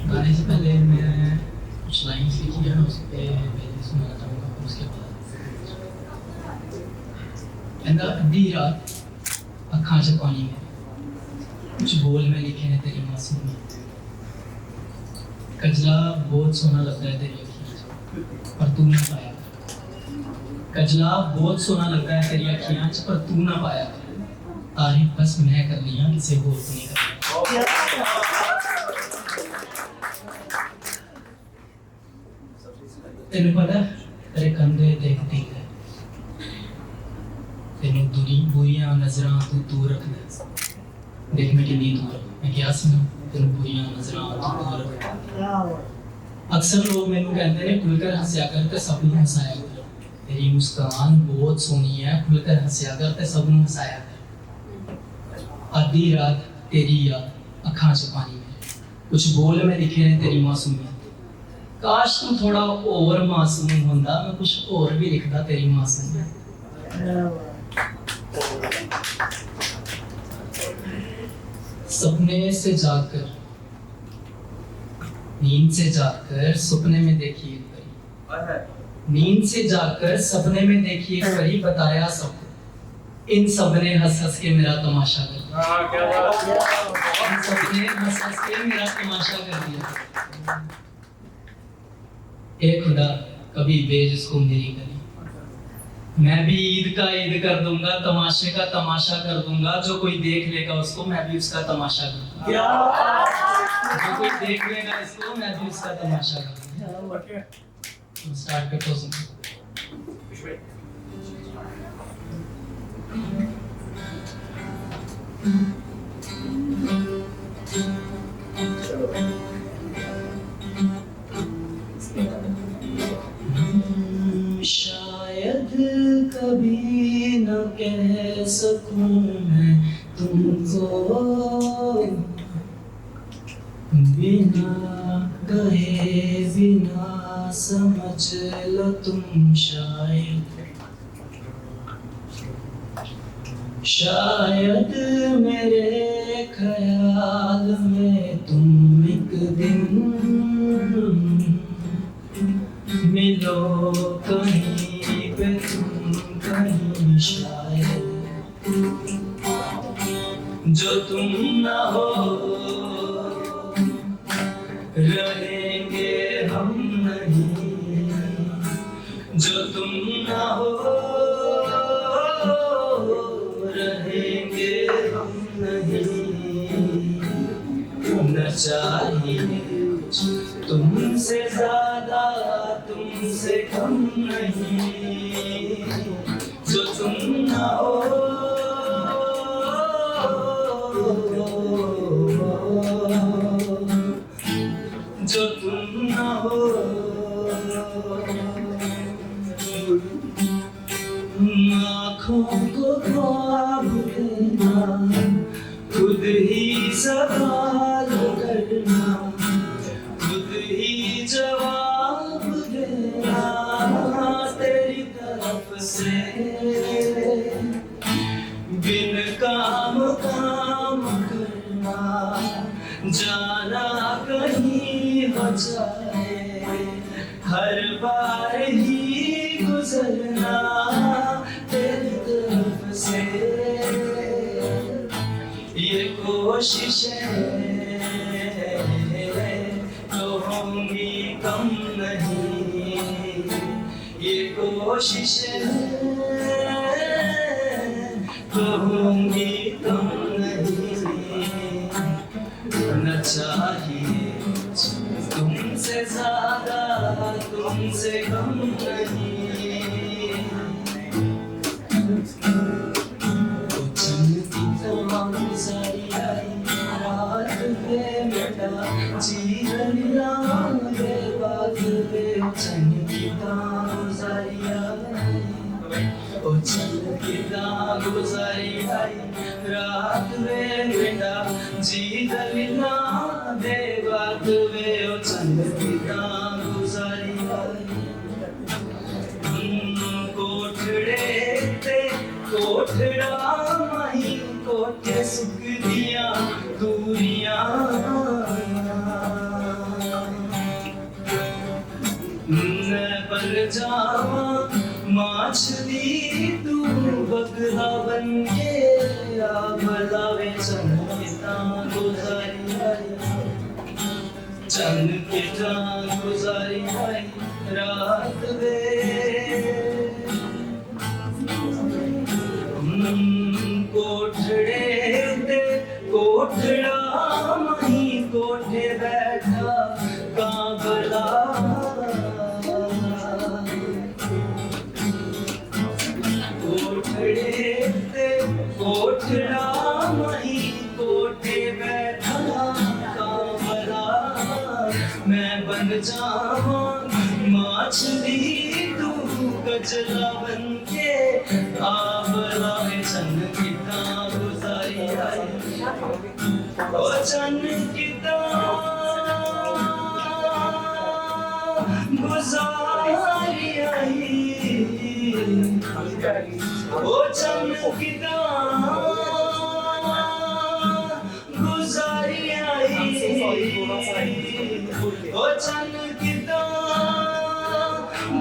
गाने से पहले मैं कुछ लाइन्स लिखी है, उस पर पहले सुनाना चाहूँगा, फिर उसके बाद कहता अद्धी रात अखां च पानी में कुछ बोल में लिखे ने तेरी मासूमी, कजला बहुत सोना लगता है तेरी अखियाँ पर तू ना पाया, कजला बहुत सोना लगता है तेरी अखियाँ पर तू ना पाया, तारीफ बस मैं कर लिया किसी और को नहीं कर। तेन पता तेरे कंधे देखती है, तेन बुरियां नजरां तू दूर रखना, देख मैं कितनी दूर मैं क्या सुना, तेन बुरियां नजरां तू दूर रखना। अक्सर लोग मैनू कहते हैं खुलकर हंसया कर ते सब नूं हसाया कर, तेरी मुस्कान बहुत सोहनी है, खुलकर हंसया कर ते सब नूं हसाया कर। आधी रात तेरी याद अखां च पानी में कुछ बोल में लिखे हैं तेरी मासूमियत, काश तू थोड़ा और मासूम होंदा, मैं कुछ और भी लिखदा तेरी मासूमियत। सपने से जाकर नींद से जाकर सपने में देखी एक परी, नींद से जाकर सपने में देखी एक परी, बताया सबको इन सबने हंस हंस के मेरा तमाशा कर दिया, इन सबने हंस हंस के मेरा तमाशा कर दिया। ए खुदा कभी भेज इसको मेरी गली, मैं भी ईद का ईद कर दूंगा, तमाशे का तमाशा कर दूंगा, जो कोई देख लेगा उसको मैं भी उसका तमाशा कर दूंगा, जो कोई देख लेगा इसको मैं भी उसका तमाशा कर दूंगा। तो स्टार्ट करते हैं। शायद कभी न कह सकूं मैं तुमको, बिना कहे बिना समझ लो तुम शायद मेरे ख्याल में तुम एक दिन मिलो कहीं पे तुम कहीं, शायद जो तुम ना हो रहेंगे हम नहीं, जो तुम ना हो रहेंगे हम नहीं, न चाहिए कुछ तुमसे ज्यादा तुमसे कम नहीं, जो तुम ना हो जो तुम ना हो, आँखों को ख्वाब देना, खुद ही सवाल करना, खुद ही जवाब देना, तेरी तरफ से बिन काम काम करना, जाना कहीं हो जाए हर बार ही गुजरना, तेरी तरफ से ये कोशिशें तो होंगी कम नहीं, ये कोशिशें तो होंगी कम नहीं, न चाहिए तुमसे ज्यादा तुमसे कम नहीं। रात में बेटा जी दलिना दे बात वे ओ चंद पिता गुजारी कोठड़े ते कोठड़ा माही कोठे सुख दिया तू माछली तू बगला बन के आ बलावे चन किता गुजारी चन किता गुजारी रात वे कोठड़े ते कोठड़ा मही कोठे बैठा काबला कोठड़े ते कोठड़ा मही कोठे बैठा काबला मैं बन जावा माछली तू कचला बन के आबला चन किता गुजारी ओ चन किता गुजारी ओ चन किता गुजारी ओ चन किता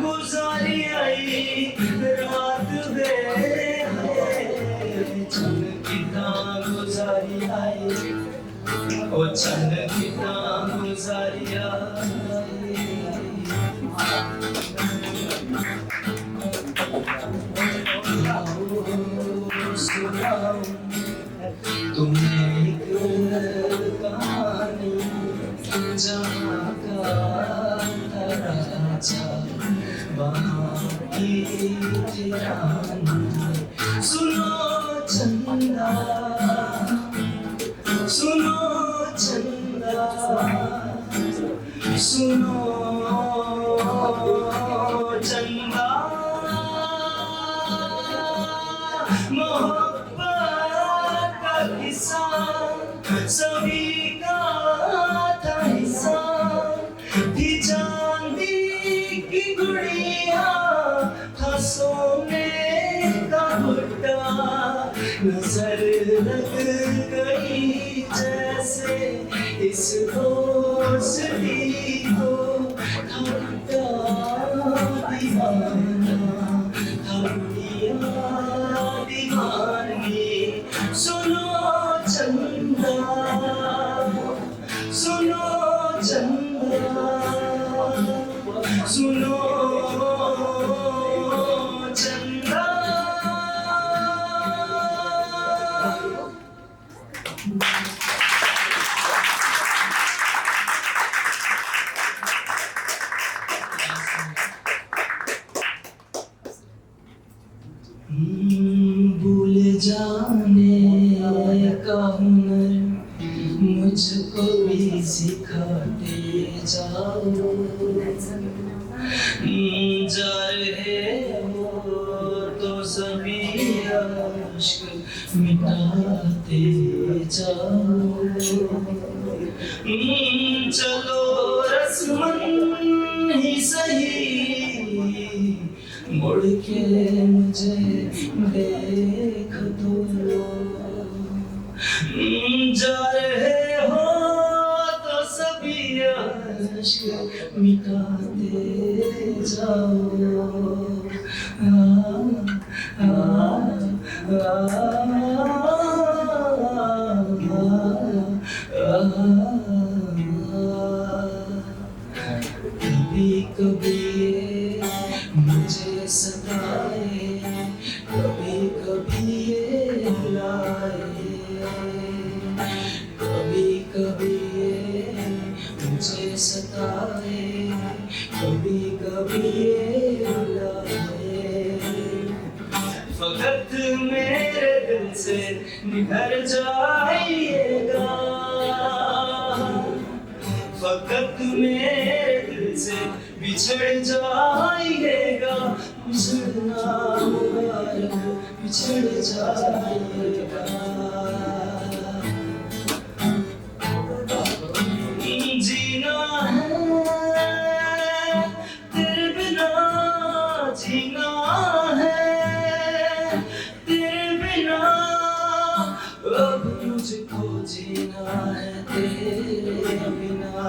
गुजारी रात वे चन किता गुजारी ओ चन किता गुजारी सुनाओ तुम्हें एक कहानी जहाँ का राजा वहाँ की रानी सुनो चंदा सुनो चंदा सुनो चंदा मोहब्बत का किस्सा सभी का था हिस्सा थी चांदी की गुड़िया था सोने का भुट्टा नजर लग गई जैसे इस दोस्ती को था दीवाना था दीवानी सुनो चंदा सुनो चंदा सुनो चंदा भूल जाने का हुनर मुझको भी सिखाते जाओ जा रहे हो तो सभी अश्क मिटाते जाओ चलो रस्मन ही सही मुड़ के मुझे देख दो जा रहे हो तो सभी अश्क मिटाते जाओ कभी कभी मुझे सताए कभी कभी ये लाए कभी कभी ये मुझे सताए कभी कभी ये लाए फकत मेरे दिल से निभर जाइएगा फकत मेरे दिल से बिछड़ जाइएगा बिछड़ना मुबारक बिछड़ जाइएगा जीना है तेरे बिना जीना है तेरे बिना अब मुझको जीना है तेरे बिना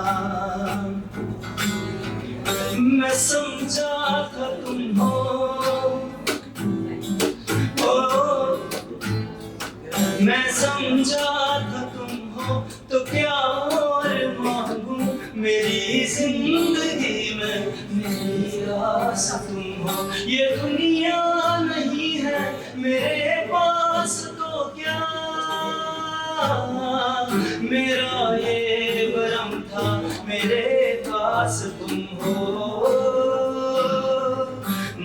मैं समझा था तुम हो मैं समझा था तुम हो तो क्या और मांगू, मेरी जिंदगी में मेरी आस तुम हो। ये दुनिया नहीं है मेरे पास तो क्या, मेरा ये भरम था मेरे पास तुम हो।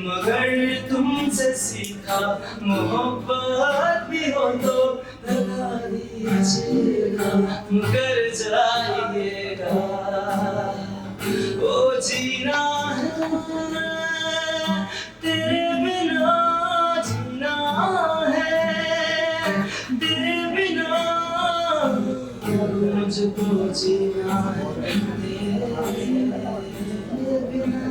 मगर तुमसे सीखा मोहब्बत भी हो तो लगा दीजिएगा, मुकर जाइएगा। ओ जीना है तेरे बिना, जीना है तेरे बिना, मुझको जीना है तेरे बिना।